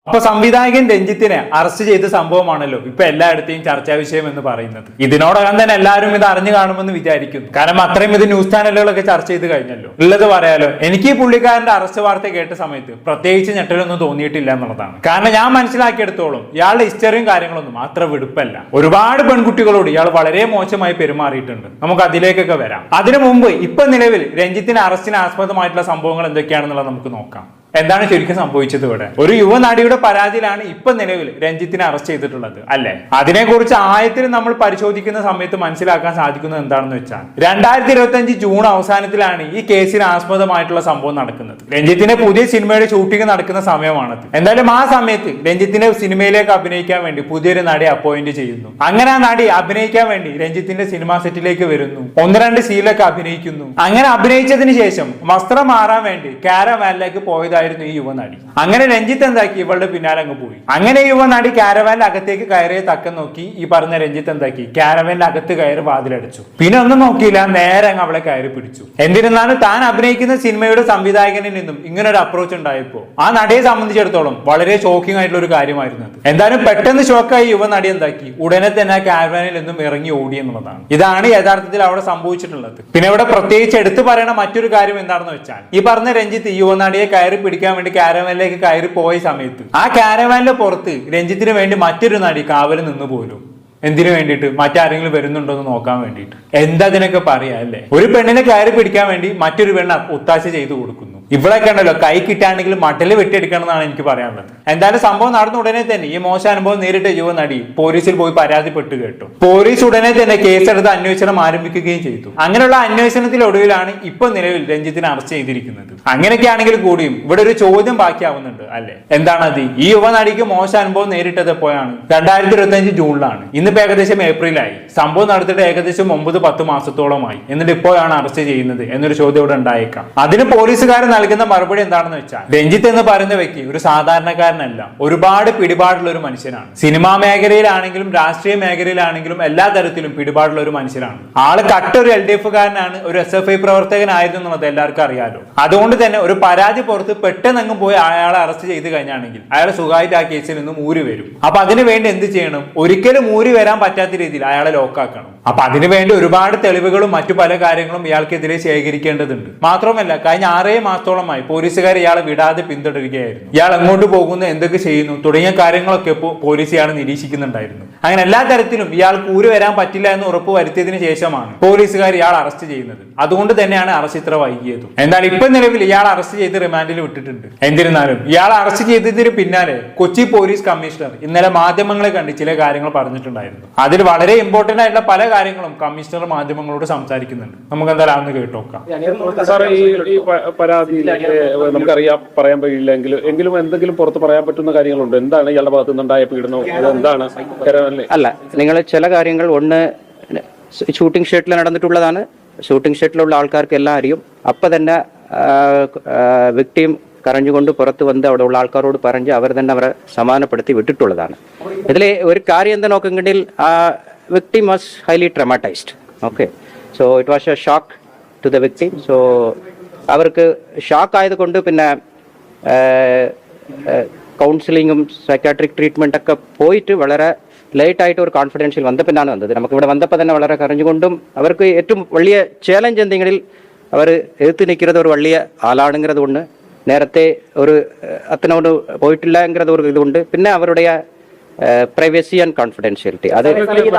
അപ്പൊ സംവിധായകൻ രഞ്ജിത്തിനെ അറസ്റ്റ് ചെയ്ത സംഭവമാണല്ലോ ഇപ്പൊ എല്ലായിടത്തെയും ചർച്ചാ വിഷയം എന്ന് പറയുന്നത്. ഇതിനോടകം തന്നെ എല്ലാവരും ഇത് അറിഞ്ഞു കാണുമെന്ന് വിചാരിക്കുന്നു. കാരണം അത്രയും ഇത് ന്യൂസ് ചാനലുകളൊക്കെ ചർച്ച ചെയ്ത് കഴിഞ്ഞല്ലോ. ഉള്ളത് പറയാലോ, എനിക്ക് ഈ പുള്ളിക്കാരന്റെ അറസ്റ്റ് വാർത്ത കേട്ട സമയത്ത് പ്രത്യേകിച്ച് ഞെട്ടലൊന്നും തോന്നിയിട്ടില്ല എന്നുള്ളതാണ്. കാരണം ഞാൻ മനസ്സിലാക്കിയെടുത്തോളം ഇയാളുടെ ഹിസ്റ്ററിയും കാര്യങ്ങളൊന്നും അത്ര വെടുപ്പല്ല. ഒരുപാട് പെൺകുട്ടികളോട് ഇയാൾ വളരെ മോശമായി പെരുമാറിയിട്ടുണ്ട്. നമുക്ക് അതിലേക്കൊക്കെ വരാം. അതിനു മുമ്പ് ഇപ്പൊ നിലവിൽ രഞ്ജിത്തിന്റെ അറസ്റ്റിന് ആസ്പദമായിട്ടുള്ള സംഭവങ്ങൾ എന്തൊക്കെയാണെന്നുള്ളത് നമുക്ക് നോക്കാം. എന്താണ് ശരിക്കും സംഭവിച്ചത്? ഇവിടെ ഒരു യുവനടിയുടെ പരാതിയിലാണ് ഇപ്പൊ നിലവിൽ രഞ്ജിത്തിനെ അറസ്റ്റ് ചെയ്തിട്ടുള്ളത് അല്ലെ. അതിനെക്കുറിച്ച് ആയത്തിൽ നമ്മൾ പരിശോധിക്കുന്ന സമയത്ത് മനസ്സിലാക്കാൻ സാധിക്കുന്നത് എന്താണെന്ന് വെച്ചാൽ 2025 ജൂൺ അവസാനത്തിലാണ് ഈ കേസിന് ആസ്പദമായിട്ടുള്ള സംഭവം നടക്കുന്നത്. രഞ്ജിത്തിന്റെ പുതിയ സിനിമയുടെ ഷൂട്ടിംഗ് നടക്കുന്ന സമയമാണത്. എന്തായാലും ആ സമയത്ത് രഞ്ജിത്തിന്റെ സിനിമയിലേക്ക് അഭിനയിക്കാൻ വേണ്ടി പുതിയൊരു നടിയെ അപ്പോയിന്റ് ചെയ്യുന്നു. അങ്ങനെ ആ നടി അഭിനയിക്കാൻ വേണ്ടി രഞ്ജിത്തിന്റെ സിനിമാ സെറ്റിലേക്ക് വരുന്നു. 1-2 സീനിലൊക്കെ അഭിനയിക്കുന്നു. അങ്ങനെ അഭിനയിച്ചതിന് ശേഷം വസ്ത്രം മാറാൻ വേണ്ടി കാരവാനിലേക്ക് പോയതായിരുന്നു ഈ യുവനടി. അങ്ങനെ രഞ്ജിത്ത് എന്താക്കി, ഇവളുടെ പിന്നാലെ അങ്ങ് പോയി. അങ്ങനെ യുവനടി കാരവാനിന്റെ അകത്തേക്ക് കയറിയ തക്കം നോക്കി ഈ പറഞ്ഞ രഞ്ജിത്ത് എന്താക്കി, കാരവാനിന്റെ അകത്ത് കയറി വാതിലടച്ചു. പിന്നെ ഒന്നും നോക്കിയില്ല, നേരെ അങ്ങ് അവളെ കയറി പിടിച്ചു. എന്നിരുന്നാലും താൻ അഭിനയിക്കുന്ന സിനിമയുടെ സംവിധായകനിൽ നിന്നും ഇങ്ങനെ ഒരു അപ്രോച്ച് ഉണ്ടായപ്പോ ആ നടിയെ സംബന്ധിച്ചിടത്തോളം വളരെ ഷോക്കിംഗ് ആയിട്ടുള്ള ഒരു കാര്യമായിരുന്നു അത്. എന്തായാലും പെട്ടെന്ന് ഷോക്കായി യുവനടി എന്താക്കി, ഉടനെ തന്നെ ആ കാരവാനിൽ നിന്നും ഇറങ്ങി ഓടി എന്നുള്ളതാണ്. ഇതാണ് യഥാർത്ഥത്തിൽ അവിടെ സംഭവിച്ചിട്ടുള്ളത്. പിന്നെ ഇവിടെ പ്രത്യേകിച്ച് എടുത്തു പറയണ മറ്റൊരു കാര്യം എന്താണെന്ന് വെച്ചാൽ, ഈ പറഞ്ഞ രഞ്ജിത്ത് യുവനടിയെ കയറി പിടിക്കാൻ വേണ്ടി കാരവാനിലേക്ക് കയറി പോയ സമയത്ത് ആ കാരവാനിന്റെ പുറത്ത് രഞ്ജിത്തിന് വേണ്ടി മറ്റൊരു നടി കാവല് നിന്ന് പോലും. എന്തിനു വേണ്ടിയിട്ട്? മറ്റാരെങ്കിലും വരുന്നുണ്ടോ എന്ന് നോക്കാൻ വേണ്ടിയിട്ട്. എന്താ ഇതിനൊക്കെ പറയാ അല്ലേ? ഒരു പെണ്ണിനെ കയറി പിടിക്കാൻ വേണ്ടി മറ്റൊരു പെണ്ണ് ഒത്താശ ചെയ്തു കൊടുക്കുന്നു. ഇവിടെയൊക്കെ ഉണ്ടല്ലോ, കൈ കിട്ടാണെങ്കിൽ മട്ടല് വെട്ടിയെടുക്കണം എന്നാണ് എനിക്ക് പറയാനുള്ളത്. എന്തായാലും സംഭവം നടന്ന ഉടനെ തന്നെ ഈ മോശം അനുഭവം നേരിട്ട യുവനടി പോലീസിൽ പോയി പരാതിപ്പെട്ട് കേട്ടു. പോലീസ് ഉടനെ തന്നെ കേസെടുത്ത് അന്വേഷണം ആരംഭിക്കുകയും ചെയ്തു. അങ്ങനെയുള്ള അന്വേഷണത്തിലൊടുവിലാണ് ഇപ്പൊ നിലവിൽ രഞ്ജിത്തിനെ അറസ്റ്റ് ചെയ്തിരിക്കുന്നത്. അങ്ങനെയൊക്കെയാണെങ്കിൽ കൂടിയും ഇവിടെ ഒരു ചോദ്യം ബാക്കിയാവുന്നുണ്ട് അല്ലെ. എന്താണത്? ഈ യുവനടിക്ക് മോശം അനുഭവം നേരിട്ടത് എപ്പോഴാണ്? 2025 ജൂണിലാണ്. ഇന്നിപ്പോ ഏകദേശം ഏപ്രിലായി. സംഭവം നടത്തിയിട്ട് ഏകദേശം 9-10 മാസത്തോളമായി. എന്നിട്ട് ഇപ്പോഴാണ് അറസ്റ്റ് ചെയ്യുന്നത് എന്നൊരു ചോദ്യം ഇവിടെ ഉണ്ടായേക്കാം. അതിന് പോലീസുകാരൻ നൽകുന്ന മറുപടി എന്താണെന്ന് വെച്ചാൽ, രഞ്ജിത്ത് എന്ന് പറയുന്ന വ്യക്തി ഒരു സാധാരണക്കാരനല്ല, ഒരുപാട് പിടിപാടുള്ള ഒരു മനുഷ്യനാണ്. സിനിമാ മേഖലയിലാണെങ്കിലും രാഷ്ട്രീയ മേഖലയിലാണെങ്കിലും എല്ലാ തരത്തിലും പിടിപാടുള്ള ഒരു മനുഷ്യനാണ്. ആള് കട്ടൊരു LDF കാരനാണ്, ഒരു SFI പ്രവർത്തകനായിരുന്നു എന്നുള്ളത് എല്ലാവർക്കും അറിയാലോ. അതുകൊണ്ട് തന്നെ ഒരു പരാതി പുറത്ത് പെട്ടെന്ന് പോയി അയാളെ അറസ്റ്റ് ചെയ്ത് കഴിഞ്ഞാണെങ്കിൽ അയാൾ സുഖമായിട്ട് ആ കേസിൽ നിന്നും ഊരി വരും. അപ്പൊ അതിനു വേണ്ടി എന്ത് ചെയ്യണം? ഒരിക്കലും ഊരി വരാൻ പറ്റാത്ത രീതിയിൽ അയാളെ ലോക്കാക്കണം. അപ്പൊ അതിനുവേണ്ടി ഒരുപാട് തെളിവുകളും മറ്റു പല കാര്യങ്ങളും ഇയാൾക്കെതിരെ ശേഖരിക്കേണ്ടതുണ്ട്. മാത്രമല്ല കഴിഞ്ഞ 6 മാസത്തോളമായി പോലീസുകാർ ഇയാളെ വിടാതെ പിന്തുടരുകയായിരുന്നു. ഇയാൾ എങ്ങോട്ട് പോകുന്നു, എന്തൊക്കെ ചെയ്യുന്നു തുടങ്ങിയ കാര്യങ്ങളൊക്കെ പോലീസ് ഇയാളെ നിരീക്ഷിക്കുന്നുണ്ടായിരുന്നു. അങ്ങനെ എല്ലാ തരത്തിലും ഇയാൾക്ക് ഊരി വരാൻ പറ്റില്ല എന്ന് ഉറപ്പ് വരുത്തിയതിനു ശേഷമാണ് പോലീസുകാർ ഇയാൾ അറസ്റ്റ് ചെയ്യുന്നത്. അതുകൊണ്ട് തന്നെയാണ് അറസ്റ്റ് ഇത്ര വൈകിയത്. എന്നാൽ ഇപ്പൊ നിലവിൽ ഇയാൾ അറസ്റ്റ് ചെയ്ത് റിമാൻഡിൽ വിട്ടിട്ടുണ്ട്. എന്നിരുന്നാലും ഇയാൾ അറസ്റ്റ് ചെയ്തതിന് പിന്നാലെ കൊച്ചി പോലീസ് കമ്മീഷണർ ഇന്നലെ മാധ്യമങ്ങളെ കണ്ട് ചില കാര്യങ്ങൾ പറഞ്ഞിട്ടുണ്ടായിരുന്നു. അതിൽ വളരെ ഇമ്പോർട്ടന്റ് ആയിട്ടുള്ള പല കാര്യങ്ങളും കമ്മീഷണർ മാധ്യമങ്ങളോട് സംസാരിക്കുന്നുണ്ട്. നമുക്ക് എന്തായാലും അന്ന് കേട്ടോക്കാം. സാറേ, ഈ പരാതിയിൽ നമുക്കറിയാം, പറയാൻ കഴിയില്ല എങ്കിലും എന്തെങ്കിലും പുറത്ത് പറയാൻ പറ്റുന്ന കാര്യങ്ങളുണ്ട്? എന്താണ് ഇയാളുടെ ഭാഗത്തു നിന്നുണ്ടായ പീഡനം? എന്താണ്? അല്ല, നിങ്ങൾ ചില കാര്യങ്ങൾ ഒന്ന് ഷൂട്ടിംഗ് ഷെഡിൽ നടന്നിട്ടുള്ളതാണ്. ഷൂട്ടിംഗ് ഷെഡിലുള്ള ആൾക്കാർക്ക് എല്ലാം അറിയും. അപ്പൊ തന്നെ വിക്ടിം കരഞ്ഞുകൊണ്ട് പുറത്ത് വന്ന് അവിടെ ഉള്ള ആൾക്കാരോട് പറഞ്ഞ് അവർ തന്നെ അവരെ സമാധാനപ്പെടുത്തി വിട്ടിട്ടുള്ളതാണ്. ഇതിൽ ഒരു കാര്യം എന്താ നോക്കുമെങ്കിൽ victim was highly traumatized. Okay, so it was a shock to the victim. So അവർക്ക് ഷോക്ക് ആയതുകൊണ്ട് പിന്നെ കൗൺസിലിങ്ങും സൈക്കാട്രിക് ട്രീറ്റ്മെന്റ് ഒക്കെ പോയിട്ട് വളരെ ലേറ്റ് ആയിട്ട് ഒരു കോൺഫിഡൻഷ്യൽ വന്നപ്പോഴാണ് വന്നത്. നമുക്ക് ഇവിടെ വന്നപ്പോൾ തന്നെ വളരെ കരഞ്ഞുകൊണ്ടും അവർക്ക് ഏറ്റവും വലിയ ചാലഞ്ച് എന്തെങ്കിലും അവർ എഴുത്ത് നിൽക്കുന്നത് ഒരു വലിയ ആളാണെങ്கிறது കൊണ്ട്, നേരത്തെ ഒരു അത്തനോട് പോയിട്ടില്ല എങ്கிறது ഒരു ഇതുകൊണ്ട്, പിന്നെ അവരുടെ പ്രൈവസി ആൻഡ് കോൺഫിഡൻഷ്യാലിറ്റി. അത്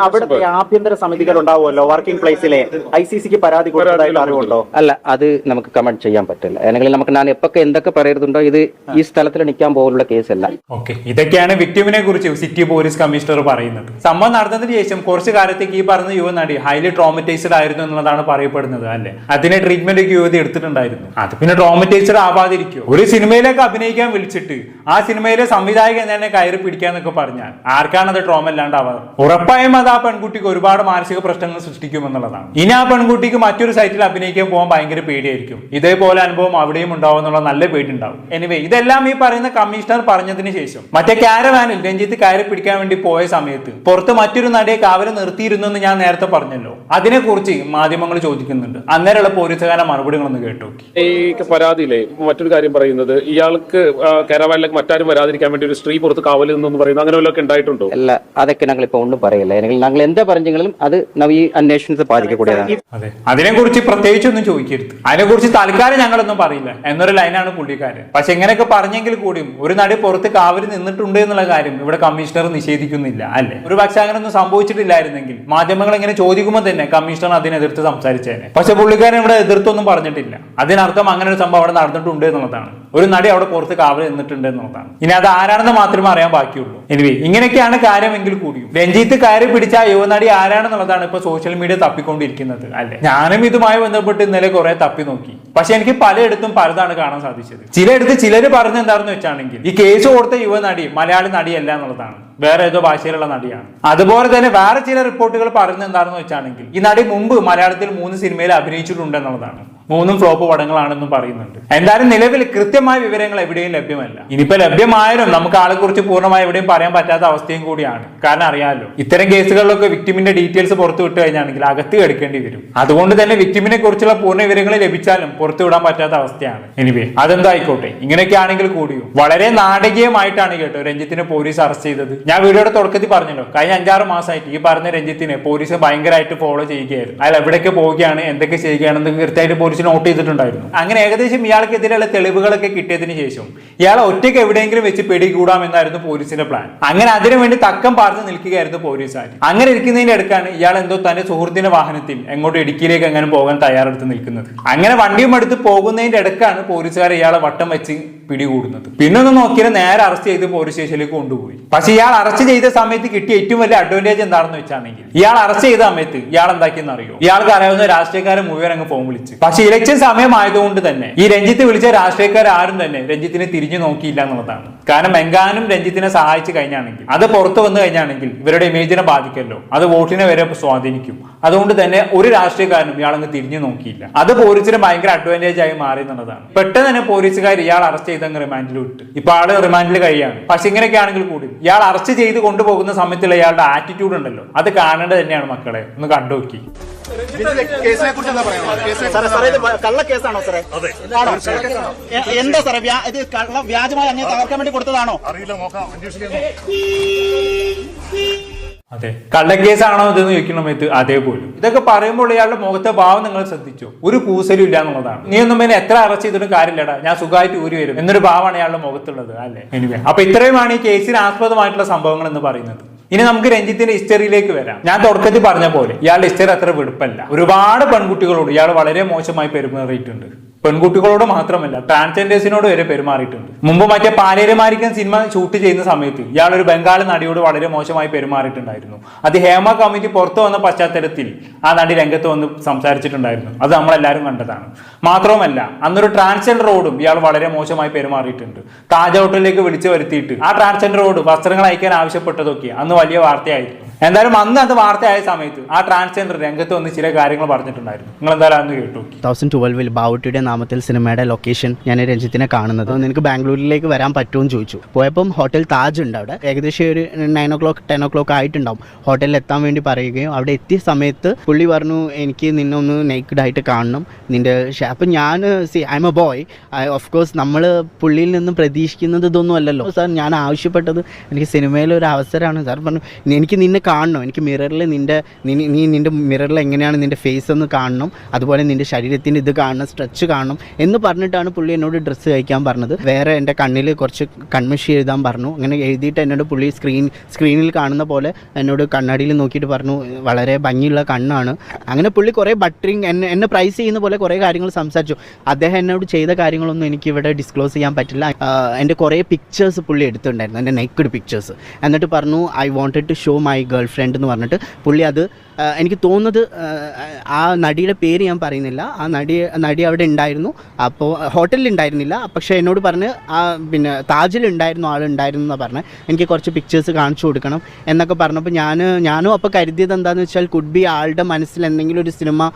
അവിടുത്തെ ആഭ്യന്തര സമിതികൾ ഉണ്ടാവുമല്ലോ വർക്കിംഗ് പ്ലേസിലെ, ICCക്ക് പരാതി കൊടുത്തതായിട്ട് അറിവുണ്ടോ? അല്ല, അത് നമുക്ക് കമന്റ് ചെയ്യാൻ പറ്റില്ല. അല്ലെങ്കിൽ നമുക്ക് ഞാൻ എപ്പൊക്കെ എന്തൊക്കെ പറയുന്നുണ്ടോ, ഇത് ഈ സ്ഥലത്തിൽ നിൽക്കാൻ പോലുള്ള കേസല്ല. ഓക്കെ, ഇതൊക്കെയാണ് വിക്ടിമിനെ കുറിച്ച് സിറ്റി പോലീസ് കമ്മീഷണർ പറയുന്നത്. സംഭവം നടന്നതിന് ശേഷം കുറച്ചു കാലത്തേക്ക് ഈ പറഞ്ഞ യുവനടി ഹൈലി ട്രോമറ്റൈസ്ഡ് ആയിരുന്നു എന്നുള്ളതാണ് പറയപ്പെടുന്നത് അല്ലെ. അതിനെ ട്രീറ്റ്മെന്റ് ഒക്കെ യുവതി എടുത്തിട്ടുണ്ടായിരുന്നു. അത് പിന്നെ ട്രോമറ്റൈസ്ഡ് ആവാതിരിക്കും. ഒരു സിനിമയിലേക്ക് അഭിനയിക്കാൻ വിളിച്ചിട്ട് ആ സിനിമയിലെ സംവിധായകൻ തന്നെ കയറി പിടിക്കാന്നൊക്കെ പറഞ്ഞാൽ പറയാൻ? ആർക്കാണ് അത് ട്രോമ ഇല്ലാണ്ടാവാതെ? ഉറപ്പായും അത് ആ പെൺകുട്ടിക്ക് ഒരുപാട് മാനസിക പ്രശ്നങ്ങൾ സൃഷ്ടിക്കുമെന്നുള്ളതാണ്. ഇനി ആ പെൺകുട്ടിക്ക് മറ്റൊരു സൈറ്റിൽ അഭിനയിക്കാൻ പോകാൻ ഭയങ്കര പേടിയായിരിക്കും. ഇതേപോലെ അനുഭവം അവിടെയും ഉണ്ടാവും എന്നുള്ള നല്ല പേടിയുണ്ടാവും. എനിവേ, ഇതെല്ലാം ഈ പറയുന്ന കമ്മീഷണർ പറഞ്ഞതിന് ശേഷം മറ്റേ കാരവാനിൽ രഞ്ജിത്ത് കയറി പിടിക്കാൻ വേണ്ടി പോയ സമയത്ത് പുറത്ത് മറ്റൊരു നടിയെ കാവല് നിർത്തിയിരുന്നു എന്ന് ഞാൻ നേരത്തെ പറഞ്ഞല്ലോ. അതിനെക്കുറിച്ച് മാധ്യമങ്ങൾ ചോദിക്കുന്നുണ്ട്. അന്നേരമുള്ള പോലീസുകാരുടെ മറുപടികളൊന്ന് കേട്ടു. ഈ പരാതിയിലെ മറ്റൊരു കാര്യം പറയുന്നത്, ഇയാൾക്ക് കാരവാനിലേക്ക് മറ്റാരും വരാതിരിക്കാൻ വേണ്ടി ഒരു സ്ത്രീ പുറത്ത് കാവലിൽ നിന്നൊന്ന് പറയുന്നത് അങ്ങനെ വല്ലതൊക്കെ ഉണ്ടായിട്ടുണ്ടോ? അല്ല, അതൊക്കെ ഞങ്ങൾ ഇപ്പൊ ഒന്നും പറയില്ല. ഞങ്ങൾ എന്താ പറഞ്ഞെങ്കിലും അത് ഈ അന്വേഷണത്തെ ബാധിക്കக்கூடிയതാണ്. അതെ, അതിനെക്കുറിച്ച് പ്രത്യേകിച്ചൊന്നും ചോദിക്കരുത്. അതിനെക്കുറിച്ച് തൽക്കാലം ഞങ്ങളൊന്നും പറയില്ല എന്നൊരു ലൈനാണ് പുള്ളിക്കാരൻ. പക്ഷെ എങ്ങനെയൊക്കെ പറഞ്ഞെങ്കിൽ കൂടിയും ഒരു നടി പുറത്ത് കാവലിൽ നിന്നിട്ടുണ്ട് എന്നുള്ള കാര്യം ഇവിടെ കമ്മീഷണർ നിഷേധിക്കുന്നില്ല, അല്ലെ? ഒരു പക്ഷെ അങ്ങനെയൊന്നും സംഭവിച്ചിട്ടില്ലായിരുന്നെങ്കിൽ മാധ്യമങ്ങൾ ഇങ്ങനെ ചോദിക്കുമ്പോൾ തന്നെ കമ്മീഷണർ അതിനെതിർത്ത് സംസാരിച്ചേനെ. പക്ഷെ പുള്ളിക്കാരൻ ഇവിടെ എതിർത്തൊന്നും പറഞ്ഞിട്ടില്ല. അതിനർത്ഥം അങ്ങനെ ഒരു സംഭവം അവിടെ നടന്നിട്ടുണ്ട് എന്നുള്ളതാണ്. ഒരു നടി അവിടെ പുറത്ത് കാവൽ നിന്നിട്ടുണ്ട് എന്നുള്ളതാണ്. ഇനി അത് ആരാണെന്ന് മാത്രമേ അറിയാൻ ബാക്കിയുള്ളൂ. എനിവേ, ഇങ്ങനെയൊക്കെയാണ് കാര്യമെങ്കിൽ കൂടിയും രഞ്ജിത്ത് കയറി പിടിച്ച ആ യുവനടി ആരാണെന്നുള്ളതാണ് ഇപ്പൊ സോഷ്യൽ മീഡിയ തപ്പിക്കൊണ്ടിരിക്കുന്നത്, അല്ലെ? ഞാനും ഇതുമായി ബന്ധപ്പെട്ട് ഇന്നലെ കുറെ തപ്പി നോക്കി. പക്ഷെ എനിക്ക് പലയിടത്തും പലതാണ് കാണാൻ സാധിച്ചത്. ചിലയിടത്ത് ചിലര് പറഞ്ഞ എന്താണെന്ന് വെച്ചാണെങ്കിൽ ഈ കേസ് കൊടുത്ത യുവനടി മലയാളി നടിയല്ല എന്നുള്ളതാണ്, വേറെ ഏതോ ഭാഷയിലുള്ള നടിയാണ്. അതുപോലെ തന്നെ വേറെ ചില റിപ്പോർട്ടുകൾ പറയുന്നത് എന്താണെന്ന് വെച്ചാണെങ്കിൽ ഈ നടി മുമ്പ് മലയാളത്തിൽ 3 സിനിമയിൽ അഭിനയിച്ചിട്ടുണ്ട് എന്നുള്ളതാണ്. 3 ഫ്ലോപ്പ് പടങ്ങളാണെന്നും പറയുന്നുണ്ട്. എന്തായാലും നിലവിൽ കൃത്യമായ വിവരങ്ങൾ എവിടെയും ലഭ്യമല്ല. ഇനിയിപ്പോ ലഭ്യമായാലും നമുക്ക് ആളെ കുറിച്ച് പൂർണ്ണമായി എവിടെയും പറയാൻ പറ്റാത്ത അവസ്ഥയും കൂടിയാണ്. കാരണം അറിയാമല്ലോ, ഇത്തരം കേസുകളിലൊക്കെ വിക്ടിമിന്റെ ഡീറ്റെയിൽസ് പുറത്തു വിട്ടു കഴിഞ്ഞാണെങ്കിൽ അകത്ത് കിടക്കേണ്ടി വരും. അതുകൊണ്ട് തന്നെ വിക്ടിമിനെ കുറിച്ചുള്ള പൂർണ്ണ വിവരങ്ങൾ ലഭിച്ചാലും പുറത്തു വിടാൻ പറ്റാത്ത അവസ്ഥയാണ്. എനിവേ, അതെന്തായിക്കോട്ടെ. ഇങ്ങനെയൊക്കെ ആണെങ്കിൽ കൂടിയും വളരെ നാടകീയമായിട്ടാണ് കേട്ടോ രഞ്ജിത്തിനെ പോലീസ് അറസ്റ്റ് ചെയ്തത്. ഞാൻ വീഡിയോയുടെ തുടക്കത്തിൽ പറഞ്ഞല്ലോ, കഴിഞ്ഞ 5-6 മാസമായിട്ട് ഈ പറഞ്ഞ രഞ്ജിത്തിനെ പോലീസ് ഭയങ്കരമായിട്ട് ഫോളോ ചെയ്യുകയായിരുന്നു. അയാൾ എവിടെയൊക്കെ പോവുകയാണ്, എന്തൊക്കെ ചെയ്യുകയാണെന്ന് കൃത്യമായിട്ട് പോലീസ് നോട്ട് ചെയ്തിട്ടുണ്ടായിരുന്നു. അങ്ങനെ ഏകദേശം ഇയാൾക്കെതിരെയുള്ള തെളിവുകളൊക്കെ കിട്ടിയതിനു ശേഷം ഇയാളെ ഒറ്റയ്ക്ക് എവിടെയെങ്കിലും വെച്ച് പിടികൂടാമെന്നായിരുന്നു പോലീസിന്റെ പ്ലാൻ. അങ്ങനെ അതിനുവേണ്ടി തക്കം പാർത്ത് നിൽക്കുകയായിരുന്നു പോലീസുകാർ. അങ്ങനെ ഇരിക്കുന്നതിന്റെ അടുക്കാണ് ഇയാൾ എന്തോ തന്റെ സുഹൃത്തിന്റെ വാഹനത്തിൽ എങ്ങോട്ട് ഇടുക്കിയിലേക്ക് എങ്ങനെ പോകാൻ തയ്യാറെടുത്ത് നിൽക്കുന്നത്. അങ്ങനെ വണ്ടിയും എടുത്ത് പോകുന്നതിന്റെ ഇടക്കാണ് പോലീസുകാർ ഇയാളെ വട്ടം വെച്ച് പിടികൂടുന്നത്. പിന്നെ ഒന്ന് നോക്കിയാൽ നേരെ അറസ്റ്റ് ചെയ്ത് പോലീസ് സ്റ്റേഷനിലേക്ക് കൊണ്ടുപോയി. പക്ഷെ ഇയാൾ അറസ്റ്റ് ചെയ്ത സമയത്ത് കിട്ടിയ ഏറ്റവും വലിയ അഡ്വാൻറ്റേജ് എന്താണെന്ന് വെച്ചാണെങ്കിൽ ഇയാൾ അറസ്റ്റ് ചെയ്ത സമയത്ത് ഇയാൾ എന്താക്കിയെന്ന് അറിയോ? ഇയാൾക്ക് അറിയാവുന്ന രാഷ്ട്രീയക്കാരെ മുഴുവൻ അങ്ങ് ഫോൺ വിളിച്ച്. പക്ഷെ ഇലക്ഷൻ സമയമായതുകൊണ്ട് തന്നെ ഈ രഞ്ജിത്ത് വിളിച്ച രാഷ്ട്രീയക്കാർ ആരും തന്നെ രഞ്ജിത്തിനെ തിരിഞ്ഞു നോക്കിയില്ല എന്നുള്ളതാണ്. കാരണം എങ്കാനും രഞ്ജിത്തിനെ സഹായിച്ചു കഴിഞ്ഞാണെങ്കിൽ, അത് പുറത്തു വന്നു കഴിഞ്ഞാണെങ്കിൽ ഇവരുടെ ഇമേജിനെ ബാധിക്കല്ലോ, അത് വോട്ടിനെ വരെ സ്വാധീനിക്കും. അതുകൊണ്ട് തന്നെ ഒരു രാഷ്ട്രീയക്കാരനും ഇയാളങ്ങ് തിരിഞ്ഞു നോക്കിയില്ല. അത് പോലീസിന് ഭയങ്കര അഡ്വാൻറ്റേജ് ആയി മാറി എന്നുള്ളതാണ്. പെട്ടെന്ന് തന്നെ പോലീസുകാർ ഇയാൾ അറസ്റ്റ് ചെയ്തങ്ങ് റിമാൻഡിൽ വിട്ട്. ഇപ്പൊ ആള് റിമാൻഡിൽ കഴിയാണ്. പക്ഷെ ഇങ്ങനെയൊക്കെ ആണെങ്കിൽ കൂടി ഇയാൾ അറസ്റ്റ് ചെയ്ത് കൊണ്ടുപോകുന്ന സമയത്തുള്ള ഇയാളുടെ ആറ്റിറ്റ്യൂഡ് ഉണ്ടല്ലോ, അത് കാണേണ്ടത് തന്നെയാണ് മക്കളെ. ഒന്ന് കണ്ടുനോക്കി. കള്ളക്കേസാണോ സാറേ? എന്താ സാറേ ഇത് വ്യാജമായി അങ്ങനെ തകർക്കാൻ വേണ്ടി കൊടുത്തതാണോ? അറിയില്ല, നോക്കാം, അന്വേഷിക്കാം. അതെ, കള്ളക്കേസാണോ ഇതെന്ന് ചോദിക്കുന്ന സമയത്ത് അതേപോലും. ഇതൊക്കെ പറയുമ്പോൾ ഇയാളുടെ മുഖത്തെ ഭാവം നിങ്ങൾ ശ്രദ്ധിച്ചോ? ഒരു കൂസലും ഇല്ല എന്നുള്ളതാണ്. നീ ഒന്നും പിന്നെ എത്ര അറസ്റ്റ് ചെയ്തിട്ടും കാര്യമില്ലടാ, ഞാൻ സുഖമായിട്ട് ഊരി വരും എന്നൊരു ഭാവമാണ് ഇയാളുടെ മുഖത്തുള്ളത്, അല്ലെ? എനിവേ, അപ്പൊ ഇത്രയുമാണ് ഈ കേസിന് ആസ്പദമായിട്ടുള്ള സംഭവങ്ങൾ എന്ന് പറയുന്നത്. ഇനി നമുക്ക് രഞ്ജിത്തിന്റെ ഹിസ്റ്ററിയിലേക്ക് വരാം. ഞാൻ തുടക്കത്തിൽ പറഞ്ഞ പോലെ ഇയാളുടെ ഹിസ്റ്ററി അത്ര വെടുപ്പല്ല. ഒരുപാട് പെൺകുട്ടികളോട് ഇയാൾ വളരെ മോശമായി പെരുമാറിയിട്ടുണ്ട്. പെൺകുട്ടികളോട് മാത്രമല്ല, ട്രാൻസ്ജെൻഡേഴ്സിനോട് വരെ പെരുമാറിയിട്ടുണ്ട്. മുമ്പ് മറ്റേ പാലേരിമാരിക്കൻ സിനിമ ഷൂട്ട് ചെയ്യുന്ന സമയത്ത് ഇയാൾ ഒരു ബംഗാളി നടിയോട് വളരെ മോശമായി പെരുമാറിയിട്ടുണ്ടായിരുന്നു. അത് ഹേമ കമ്മിറ്റി പുറത്തു വന്ന പശ്ചാത്തലത്തിൽ ആ നടി രംഗത്ത് വന്ന് സംസാരിച്ചിട്ടുണ്ടായിരുന്നു. അത് നമ്മളെല്ലാവരും കണ്ടതാണ്. മാത്രവുമല്ല, അന്നൊരു ട്രാൻസ്ജെൻഡറോടും ഇയാൾ വളരെ മോശമായി പെരുമാറിയിട്ടുണ്ട്. താജ് ഹോട്ടലിലേക്ക് വിളിച്ചു വരുത്തിയിട്ട് ആ ട്രാൻസ്ജെൻഡറോട് വസ്ത്രങ്ങൾ അയക്കാൻ ആവശ്യപ്പെട്ടതൊക്കെ അന്ന് വലിയ വാർത്തയായിരുന്നു. എന്തായാലും അന്ന് അത് വാർത്തയായ സമയത്ത് ആ ട്രാൻസ്ജെൻഡർ രംഗത്ത് വന്ന് ചില കാര്യങ്ങൾ പറഞ്ഞിട്ടുണ്ടായിരുന്നു. നിങ്ങൾ എന്തായാലും അന്ന് കേട്ടു. 2012 ബാവുട്ടിയുടെ നാമത്തിൽ സിനിമയുടെ ലൊക്കേഷൻ ഞാൻ രഞ്ജിത്തിനെ കാണുന്നത്. നിനക്ക് ബാംഗ്ലൂരിലേക്ക് വരാൻ പറ്റുമെന്ന് ചോദിച്ചു. പോയപ്പം ഹോട്ടൽ താജ് ഉണ്ട് അവിടെ. ഏകദേശം ഒരു 9 o'clock 10 o'clock ആയിട്ടുണ്ടാവും ഹോട്ടലിൽ എത്താൻ വേണ്ടി പറയുകയും അവിടെ എത്തിയ സമയത്ത് പുള്ളി പറഞ്ഞു, എനിക്ക് നിന്നെ ഒന്ന് നേക്കഡ് ആയിട്ട് കാണണം, നിന്റെ അപ്പം ഞാൻ I M A boy, of course നമ്മൾ പുള്ളിയിൽ നിന്നും പ്രതീക്ഷിക്കുന്നത് ഇതൊന്നും അല്ലല്ലോ സാർ. ഞാൻ ആവശ്യപ്പെട്ടത് എനിക്ക് സിനിമയിലെ ഒരു അവസരമാണ് സാർ. പറഞ്ഞു, എനിക്ക് നിന്നെ കാണണം, എനിക്ക് മിററിൽ നിന്റെ മിററിൽ എങ്ങനെയാണ് നിന്റെ ഫേസ് ഒന്ന് കാണണം, അതുപോലെ നിന്റെ ശരീരത്തിൻ്റെ ഇത് കാണണം, സ്ട്രെച്ച് കാണണം എന്ന് പറഞ്ഞിട്ടാണ് പുള്ളി എന്നോട് ഡ്രസ്സ് കഴിക്കാൻ പറഞ്ഞത്. വേറെ എൻ്റെ കണ്ണിൽ കുറച്ച് കൺമഷി എഴുതാൻ പറഞ്ഞു. അങ്ങനെ എഴുതിയിട്ട് എന്നോട് പുള്ളി സ്ക്രീനിൽ കാണുന്ന പോലെ എന്നോട് കണ്ണാടിയിൽ നോക്കിയിട്ട് പറഞ്ഞു, വളരെ ഭംഗിയുള്ള കണ്ണാണ്. അങ്ങനെ പുള്ളി കുറേ ബട്ടറിങ് എന്നെ പ്രൈസ് ചെയ്യുന്ന പോലെ കുറേ കാര്യങ്ങൾ സംസാരിച്ചു. അദ്ദേഹം എന്നോട് ചെയ്ത കാര്യങ്ങളൊന്നും എനിക്ക് ഇവിടെ ഡിസ്ക്ലോസ് ചെയ്യാൻ പറ്റില്ല. എൻ്റെ കുറേ പിക്ചേഴ്സ് പുള്ളി എടുത്തിട്ടുണ്ടായിരുന്നു, എൻ്റെ നെക്കഡ് പിക്ചേഴ്സ്. എന്നിട്ട് പറഞ്ഞു, I wanted to show my girl friend എന്ന് പറഞ്ഞിട്ട് പുള്ളി അത് എനിക്ക് തോന്നുന്നത് ആ നടിയുടെ പേര് ഞാൻ പറയുന്നില്ല, ആ നടി അവിടെ ഉണ്ടായിരുന്നു. അപ്പോൾ ഹോട്ടലിൽ ഉണ്ടായിരുന്നില്ല, പക്ഷേ എന്നോട് പറഞ്ഞ് പിന്നെ താജിലുണ്ടായിരുന്നു, ആളുണ്ടായിരുന്നു എന്നാണ് പറഞ്ഞത്. എനിക്ക് കുറച്ച് പിക്ചേഴ്സ് കാണിച്ചു കൊടുക്കണം എന്നൊക്കെ പറഞ്ഞപ്പോൾ ഞാനും അപ്പോൾ കരുതിയത് എന്താണെന്ന് വെച്ചാൽ കുഡ് ബി ആളുടെ മനസ്സിൽ എന്തെങ്കിലും ഒരു സിനിമ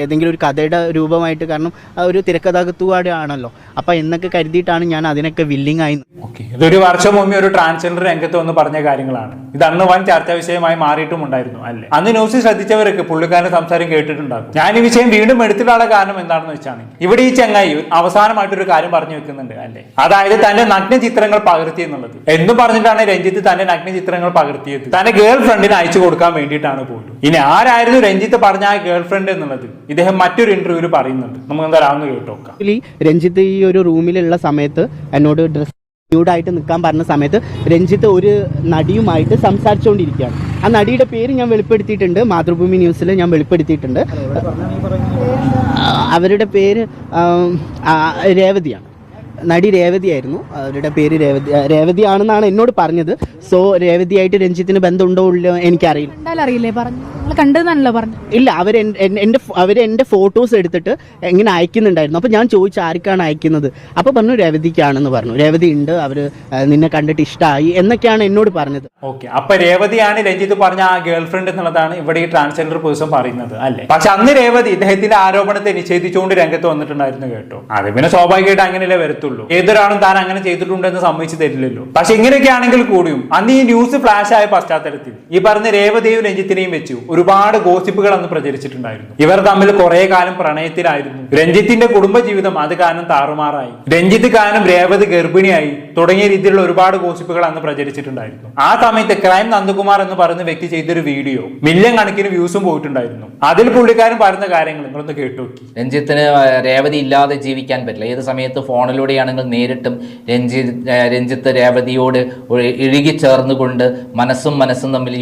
ഏതെങ്കിലും ഒരു കഥയുടെ രൂപമായിട്ട്, കാരണം ഒരു തിരക്കഥാകൃത്തുകൂടെ ആണല്ലോ, അപ്പോൾ എന്നൊക്കെ കരുതിയിട്ടാണ് ഞാൻ അതിനൊക്കെ വില്ലിങ് ആയി. ഓക്കെ, ഇതൊരു വർഷം മുമ്പേ ഒരു ട്രാൻസ്ജെൻഡർ രംഗത്ത് വന്ന് പറഞ്ഞ കാര്യങ്ങളാണ്. ഇത് അന്ന് വൻ ചർച്ചാ വിഷയമായി മാറിയിട്ടുമുണ്ടായിരുന്നു അല്ലേ? അന്ന് ന്യൂസ് ശ്രദ്ധിച്ചവരൊക്കെ പുള്ളിക്കാരന്റെ സംസാരം കേട്ടിട്ടുണ്ടാകും. ഞാൻ ഈ വിഷയം വീണ്ടും എടുത്തിട്ടുള്ള കാരണം എന്താണെന്ന് വെച്ചാണ്, ഇവിടെ ഈ ചങ്ങായി അവസാനമായിട്ടൊരു കാര്യം പറഞ്ഞു വെക്കുന്നുണ്ട് അല്ലേ, അതായത് തന്റെ നഗ്ന ചിത്രങ്ങൾ പകർത്തി എന്നുള്ളത്. എന്ന് പറഞ്ഞിട്ടാണ് രഞ്ജിത്ത് തന്റെ നഗ്ന ചിത്രങ്ങൾ പകർത്തിയത് തന്റെ ഗേൾ ഫ്രണ്ടിന് അയച്ചു കൊടുക്കാൻ വേണ്ടിയിട്ടാണ് പോലും. ഇനി ആരായിരുന്നു രഞ്ജിത്ത് പറഞ്ഞ ആ ഗേൾ ഫ്രണ്ട് എന്നുള്ളത് ഇദ്ദേഹം മറ്റൊരു ഇന്റർവ്യൂവിൽ പറയുന്നുണ്ട്. നമുക്ക് എന്തായാലും കേട്ടോക്കാം. രഞ്ജിത്ത് ഈ ഒരു റൂമിലുള്ള സമയത്ത് എന്നോട് ഡ്രസ് ായിട്ട് നിൽക്കാൻ പറഞ്ഞ സമയത്ത് രഞ്ജിത്ത് ഒരു നടിയുമായിട്ട് സംസാരിച്ചുകൊണ്ടിരിക്കുകയാണ്. ആ നടിയുടെ പേര് ഞാൻ വെളിപ്പെടുത്തിയിട്ടുണ്ട്, മാതൃഭൂമി ന്യൂസിൽ ഞാൻ വെളിപ്പെടുത്തിയിട്ടുണ്ട്. അവരുടെ പേര് രേവതിയാണ്. നടി രേവതിയായിരുന്നു, അവരുടെ പേര് രേവതിയാണെന്നാണ് എന്നോട് പറഞ്ഞത്. സോ രേവതിയായിട്ട് രഞ്ജിത്തിന് ബന്ധമുണ്ടോ ഇല്ലയോ എനിക്കറിയില്ല. ഇല്ല, അവരെൻ്റെ ഫോട്ടോസ് എടുത്തിട്ട് എങ്ങനെ അയക്കുന്നുണ്ടായിരുന്നു. അപ്പോൾ ഞാൻ ചോദിച്ചു ആർക്കാണ് അയക്കുന്നത്, അപ്പോൾ പറഞ്ഞു രേവതിക്കാണെന്ന് പറഞ്ഞു. രേവതി ഉണ്ട്, അവർ നിന്നെ കണ്ടിട്ട് ഇഷ്ടമായി എന്നൊക്കെയാണ് എന്നോട് പറഞ്ഞത്. ഓക്കെ, അപ്പൊ രേവതിയാണ് രഞ്ജിത്ത് പറഞ്ഞ ആ ഗേൾ ഫ്രണ്ട് എന്നുള്ളതാണ് ഇവിടെ ഈ ട്രാൻസ്ജെൻഡർ പേഴ്സൺ പറയുന്നത് അല്ലേ? പക്ഷെ അന്ന് രേവതി ഇദ്ദേഹത്തിന്റെ ആരോപണത്തെ നിഷേധിച്ചുകൊണ്ട് രംഗത്ത് വന്നിട്ടുണ്ടായിരുന്നു കേട്ടോ. അത് പിന്നെ സ്വാഭാവികമായിട്ട് അങ്ങനെയല്ലേ വരത്തുള്ളൂ. ഏതൊരാളും താൻ അങ്ങനെ ചെയ്തിട്ടുണ്ടെന്ന് സമ്മതിച്ചു തരില്ലല്ലോ. പക്ഷെ ഇങ്ങനെയൊക്കെ ആണെങ്കിൽ കൂടിയും അന്ന് ഈ ന്യൂസ് ഫ്ലാഷ് ആയ പശ്ചാത്തലത്തിൽ ഈ പറഞ്ഞ രേവതിയും രഞ്ജിത്തിനെയും വെച്ചു ഒരുപാട് ഗോസിപ്പുകൾ അന്ന് പ്രചരിച്ചിട്ടുണ്ടായിരുന്നു. ഇവർ തമ്മിൽ കുറെ കാലം പ്രണയത്തിലായിരുന്നു. രഞ്ജിത്തിന്റെ കുടുംബജീവിതം അത് കാരണം താറുമാറായി. രഞ്ജിത്ത് കാരണം രേവതി ഗർഭിണിയായി തുടങ്ങിയ രീതിയിലുള്ള ഒരുപാട് ഗോസിപ്പുകൾ അന്ന് പ്രചരിച്ചിട്ടുണ്ടായിരുന്നു. ആ സമയത്ത് ക്രൈം നന്ദകുമാർ എന്ന് പറയുന്ന വ്യക്തി ചെയ്തൊരു വീഡിയോ മില്യൺ കണക്കിന് വ്യൂസും പോയിട്ടുണ്ടായിരുന്നു. അതിൽ പുള്ളിക്കാരൻ പറയുന്ന കാര്യങ്ങൾ നിങ്ങളൊന്ന് കേട്ടുനോക്കി. രഞ്ജിത്തിന് രേവതി ഇല്ലാതെ ജീവിക്കാൻ പറ്റില്ല. ഏത് സമയത്ത് ഫോണിലൂടെയാണെങ്കിൽ നേരിട്ടും രഞ്ജിത്ത് രേവതിയോട് ഇഴുകി ചേർന്നുകൊണ്ട് മനസ്സും തമ്മിൽ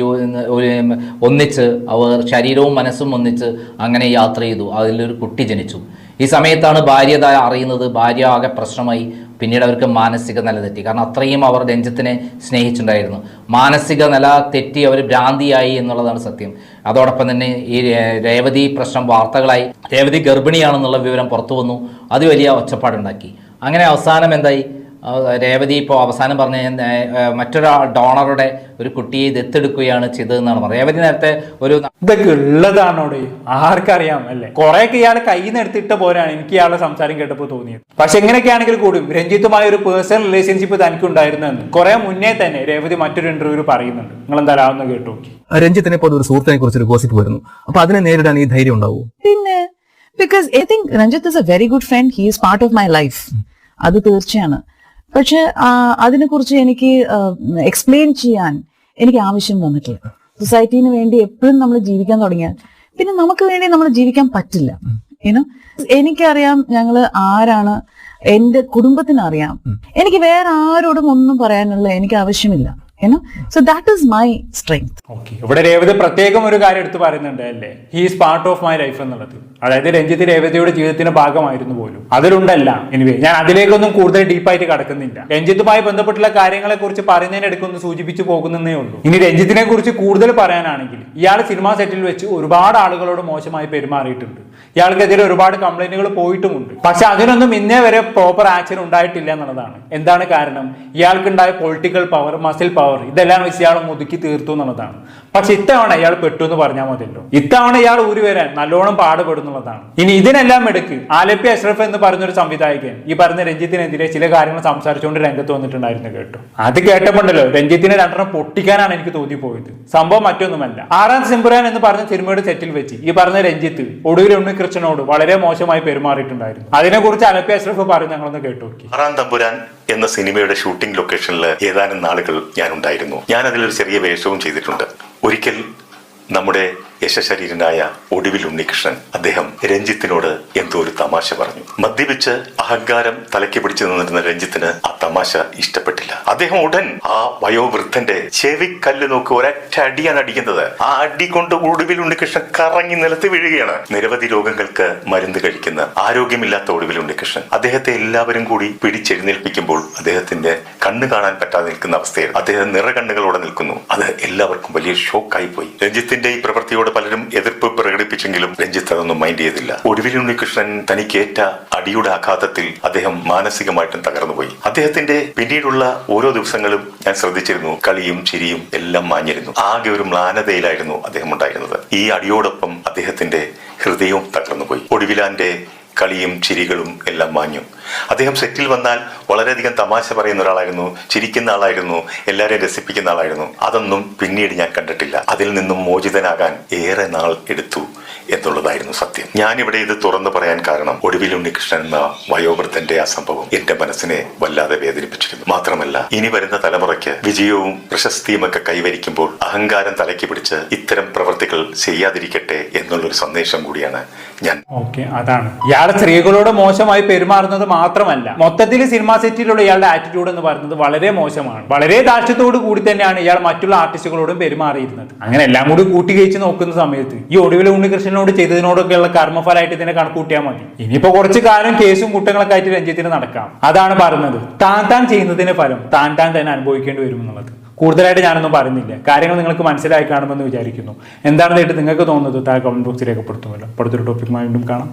ഒന്നിച്ച് അവർ ശരീരവും മനസ്സും ഒന്നിച്ച് അങ്ങനെ യാത്ര ചെയ്തു. അതിലൊരു കുട്ടി ജനിച്ചു. ഈ സമയത്താണ് ഭാര്യ അറിയുന്നത്. ഭാര്യ ആകെ പ്രശ്നമായി. പിന്നീട് അവർക്ക് മാനസിക നില തെറ്റി. കാരണം അത്രയും അവർ രഞ്ജിത്തിനെ സ്നേഹിച്ചിട്ടുണ്ടായിരുന്നു. മാനസിക നില തെറ്റി അവർ ഭ്രാന്തിയായി എന്നുള്ളതാണ് സത്യം. അതോടൊപ്പം തന്നെ ഈ രേവതി പ്രശ്നം വാർത്തകളായി. രേവതി ഗർഭിണിയാണെന്നുള്ള വിവരം പുറത്തു വന്നു. അത് വലിയ ഒച്ചപ്പാടുണ്ടാക്കി. അങ്ങനെ അവസാനം എന്തായി, രേവതി ഇപ്പോൾ അവസാനം പറഞ്ഞ മറ്റൊരു ഡോണറുടെ ഒരു കുട്ടിയെ ദത്തെടുക്കുകയാണ് ചെയ്തതെന്നാണ് പറഞ്ഞത്. രേവതി നേരത്തെ ഒരു ഇതൊക്കെ ഉള്ളതാണോടെ ആർക്കറിയാം അല്ലേ? കുറെയൊക്കെ ഇയാൾ കയ്യിൽ നിന്ന് എടുത്തിട്ട പോലെയാണ് എനിക്ക് ഇയാളുടെ സംസാരം കേട്ടപ്പോൾ തോന്നിയത്. പക്ഷെ എങ്ങനെയൊക്കെയാണെങ്കിൽ കൂടിയും രഞ്ജിത്തുമായ ഒരു പേഴ്സണൽ റിലേഷൻഷിപ്പ് തനിക്ക് ഉണ്ടായിരുന്നെന്ന് കുറെ മുന്നേ തന്നെ രേവതി മറ്റൊരു ഇന്റർവ്യൂവിൽ പറയുന്നുണ്ട്. നിങ്ങൾ എന്തായാലും കേട്ടു നോക്കി. രഞ്ജിത്തിനെ പോലെ ഒരു സുഹൃത്തിനെ കുറിച്ച് ഒരു ഗോസിപ്പ് വരുന്നു. അപ്പൊ അതിനെ നേരിടാൻ ഈ ധൈര്യം ഉണ്ടാവൂ? പിന്നെ because I think Ranjith is A very good friend. He is part of my life. അത് തീർച്ചയാണ്. പക്ഷെ അതിനെക്കുറിച്ച് എനിക്ക് എക്സ്പ്ലെയിൻ ചെയ്യാൻ എനിക്ക് ആവശ്യം വന്നിട്ടില്ല. സൊസൈറ്റിന് വേണ്ടി എപ്പോഴും നമ്മൾ ജീവിക്കാൻ തുടങ്ങിയാൽ പിന്നെ നമുക്ക് വേണ്ടി നമ്മൾ ജീവിക്കാൻ പറ്റില്ല. എനിക്കറിയാം ഞങ്ങള് ആരാണ്, എന്റെ കുടുംബത്തിനറിയാം. എനിക്ക് വേറെ ആരോടും ഒന്നും പറയാനുള്ള എനിക്ക് ആവശ്യമില്ല. So that is my strength. Okay. ഇവിടെ രേവതി പ്രത്യേകം ഒരു കാര്യം എടുത്ത് പറയുന്നുണ്ട് അല്ലേ, he is part of my life എന്നുള്ളത്. അതായത് രഞ്ജിത്ത് രേവതിയുടെ ജീവിതത്തിന്റെ ഭാഗമായിരുന്നു പോലും. അതിലുണ്ടല്ല. എനിവേ ഞാൻ അതിലേക്കൊന്നും കൂടുതൽ ഡീപ്പായിട്ട് കടക്കുന്നില്ല. രഞ്ജിത്തുമായി ബന്ധപ്പെട്ടുള്ള കാര്യങ്ങളെ കുറിച്ച് പറയുന്നതിനിടയ്ക്കൊന്ന് സൂചിപ്പിച്ചു പോകുന്നേ ഉള്ളൂ. ഇനി രഞ്ജിത്തിനെ കുറിച്ച് കൂടുതൽ പറയാനാണെങ്കിൽ ഇയാൾ സിനിമാ സെറ്റിൽ വെച്ച് ഒരുപാട് ആളുകളോട് മോശമായി പെരുമാറിയിട്ടുണ്ട്. ഇയാൾക്കെതിരെ ഒരുപാട് കംപ്ലൈന്റുകൾ പോയിട്ടുമുണ്ട്. പക്ഷെ അതിനൊന്നും ഇന്നേ വരെ പ്രോപ്പർ ആക്ഷൻ ഉണ്ടായിട്ടില്ല എന്നുള്ളതാണ്. എന്താണ് കാരണം? ഇയാൾക്കുണ്ടായ പൊളിറ്റിക്കൽ പവർ, മസിൽ പവർ, ഇതെല്ലാം വെച്ച് ഇയാൾ ഒതുക്കി തീർത്തു എന്നുള്ളതാണ്. പക്ഷെ ഇത്തവണ ഇയാൾ പെട്ടു എന്ന് പറഞ്ഞാൽ മതിയല്ലോ. ഇത്തവണ ഇയാൾ ഊരി വരാൻ നല്ലോണം പാടുപെടുന്നുള്ളതാണ്. ഇനി ഇതിനെല്ലാം എടുക്ക് ആലപ്പി അഷ്റഫ് എന്ന് പറഞ്ഞൊരു സംവിധായകൻ ഈ പറഞ്ഞ രഞ്ജിത്തിനെതിരെ ചില കാര്യങ്ങൾ സംസാരിച്ചുകൊണ്ട് രംഗത്ത് വന്നിട്ടുണ്ടായിരുന്നു കേട്ടോ. അത് കേട്ടപ്പോണ്ടല്ലോ രഞ്ജിത്തിനെ രണ്ടെണ്ണം പൊട്ടിക്കാനാണ് എനിക്ക് തോന്നിപ്പോയത്. സംഭവം മറ്റൊന്നുമല്ല. ആറാം സിംബുരാൻ എന്ന് പറഞ്ഞ സിനിമയുടെ സെറ്റിൽ വെച്ച് ഈ പറഞ്ഞ രഞ്ജിത്ത് ഒടുവിൽ ഉണ്ണികൃഷ്ണനോട് വളരെ മോശമായി പെരുമാറിയിട്ടുണ്ടായിരുന്നു. അതിനെക്കുറിച്ച് ആലപ്പി അഷ്റഫ് പറഞ്ഞു, ഞങ്ങളൊന്ന് കേട്ടു നോക്കി. ആറാം തമ്പുരാൻ എന്ന സിനിമയുടെ ഷൂട്ടിംഗ് ലൊക്കേഷനിൽ ഏതാനും നാളുകൾ ഞാൻ ഉണ്ടായിരുന്നു. ഞാൻ അതിലൊരു ചെറിയ വേഷവും ചെയ്തിട്ടുണ്ട്. ഒരിക്കൽ നമ്മുടെ യശശരീരനായ ഒടുവിൽ ഉണ്ണികൃഷ്ണൻ അദ്ദേഹം രഞ്ജിത്തിനോട് എന്തോ ഒരു തമാശ പറഞ്ഞു. മദ്യപിച്ച് അഹങ്കാരം തലയ്ക്ക് പിടിച്ചു നിന്നിരുന്ന രഞ്ജിത്തിന് ആ തമാശ ഇഷ്ടപ്പെട്ടില്ല. അദ്ദേഹം ഉടൻ ആ വയോവൃദ്ധന്റെ ചെവിക്കല്ല് നോക്കി ഒരൊറ്റ അടിയാണ് അടിക്കുന്നത്. ആ അടി കൊണ്ട് ഒടുവിൽ ഉണ്ണികൃഷ്ണൻ കറങ്ങി നിലത്ത് വീഴുകയാണ്. നിരവധി രോഗങ്ങൾക്ക് മരുന്ന് കഴിക്കുന്ന ആരോഗ്യമില്ലാത്ത ഒടുവിൽ ഉണ്ണികൃഷ്ണൻ അദ്ദേഹത്തെ എല്ലാവരും കൂടി പിടിച്ചെഴുന്നേൽപ്പിക്കുമ്പോൾ അദ്ദേഹത്തിന്റെ കണ്ണ് കാണാൻ പറ്റാതെ നിൽക്കുന്ന അവസ്ഥയിൽ അദ്ദേഹം നിറകണ്ണുകളോടെ നിൽക്കുന്നു. അത് എല്ലാവർക്കും വലിയ ഷോക്കായി പോയി. രഞ്ജിത്തിന്റെ ഈ പ്രവൃത്തിയോട് അതിനോട് പലരും എതിർപ്പ് പ്രകടിപ്പിച്ചെങ്കിലും രഞ്ജിത്ത് അതൊന്നും മൈൻഡ് ചെയ്തില്ല. ഒടുവിൽ ഉണ്ണികൃഷ്ണൻ തനിക്കേറ്റ അടിയുടെ ആഘാതത്തിൽ അദ്ദേഹം മാനസികമായിട്ടും തകർന്നുപോയി. അദ്ദേഹത്തിന്റെ പിന്നീടുള്ള ഓരോ ദിവസങ്ങളും ഞാൻ ശ്രദ്ധിച്ചിരുന്നു, കളിയും ചിരിയും എല്ലാം മാഞ്ഞിരുന്നു. ആകെ ഒരു മ്ലാനതയിലായിരുന്നു അദ്ദേഹം ഉണ്ടായിരുന്നത്. ഈ അടിയോടൊപ്പം അദ്ദേഹത്തിന്റെ ഹൃദയവും തകർന്നുപോയി. ഒടുവിലാന്റെ കളിയും ചിരികളും എല്ലാം മാഞ്ഞു. അദ്ദേഹം സെറ്റിൽ വന്നാൽ വളരെയധികം തമാശ പറയുന്ന ഒരാളായിരുന്നു, ചിരിക്കുന്ന ആളായിരുന്നു, എല്ലാവരെയും രസിപ്പിക്കുന്ന ആളായിരുന്നു. അതൊന്നും പിന്നീട് ഞാൻ കണ്ടിട്ടില്ല. അതിൽ നിന്നും മോചിതനാകാൻ ഏറെ നാൾ എടുത്തു എന്നുള്ളതായിരുന്നു സത്യം. ഞാനിവിടെ ഇത് തുറന്നു പറയാൻ കാരണം ഒടുവിൽ ഉണ്ണികൃഷ്ണൻ എന്ന വയോവൃദ്ധന്റെ ആ സംഭവം എന്റെ മനസ്സിനെ വല്ലാതെ വേദനിപ്പിച്ചിരുന്നു. മാത്രമല്ല, ഇനി വരുന്ന തലമുറയ്ക്ക് വിജയവും പ്രശസ്തിയും ഒക്കെ കൈവരിക്കുമ്പോൾ അഹങ്കാരം തലയ്ക്ക് പിടിച്ച് ഇത്തരം പ്രവൃത്തികൾ ചെയ്യാതിരിക്കട്ടെ എന്നുള്ളൊരു സന്ദേശം കൂടിയാണ് ഞാൻ. ഓക്കെ, അതാണ് ഇയാളെ സ്ത്രീകളോട് മോശമായി പെരുമാറുന്നത് മാത്രമല്ല, മൊത്തത്തിൽ സിനിമാ സെറ്റിലുള്ള ഇയാളുടെ ആറ്റിറ്റ്യൂഡ് എന്ന് പറയുന്നത് വളരെ മോശമാണ്. വളരെ ധാർഷ്ട്യത്തോടു കൂടി തന്നെയാണ് ഇയാൾ മറ്റുള്ള ആർട്ടിസ്റ്റുകളോടും പെരുമാറിയിരുന്നത്. അങ്ങനെ എല്ലാം കൂടി കൂട്ടി കഴിച്ച് നോക്കുന്ന സമയത്ത് ഈ ഒടുവിൽ ഉണ്ണികൃഷ്ണനോട് ചെയ്തതിനോടൊക്കെയുള്ള കർമ്മഫലമായിട്ട് ഇതിനെ കണക്കൂട്ടിയാൽ മതി. ഇനിയിപ്പോ കുറച്ചു കാലം കേസും കുറ്റങ്ങളൊക്കെ ആയിട്ട് രഞ്ജിത്തിന് നടക്കാം. അതാണ് പറയുന്നത്, താൻ ചെയ്യുന്നതിന് ഫലം താൻ തന്നെ അനുഭവിക്കേണ്ടി വരും എന്നുള്ളത്. കൂടുതലായിട്ട് ഞാനൊന്നും പറയുന്നില്ല, കാര്യങ്ങൾ നിങ്ങൾക്ക് മനസ്സിലായി കാണുമെന്ന് വിചാരിക്കുന്നു. എന്താണെന്നായിട്ട് നിങ്ങൾക്ക് തോന്നുന്നത് താഴെ കമന്റ് ബോക്സിൽ രേഖപ്പെടുത്തുമല്ലോ. അടുത്തൊരു ടോപ്പിക്കുമായി വീണ്ടും കാണാം.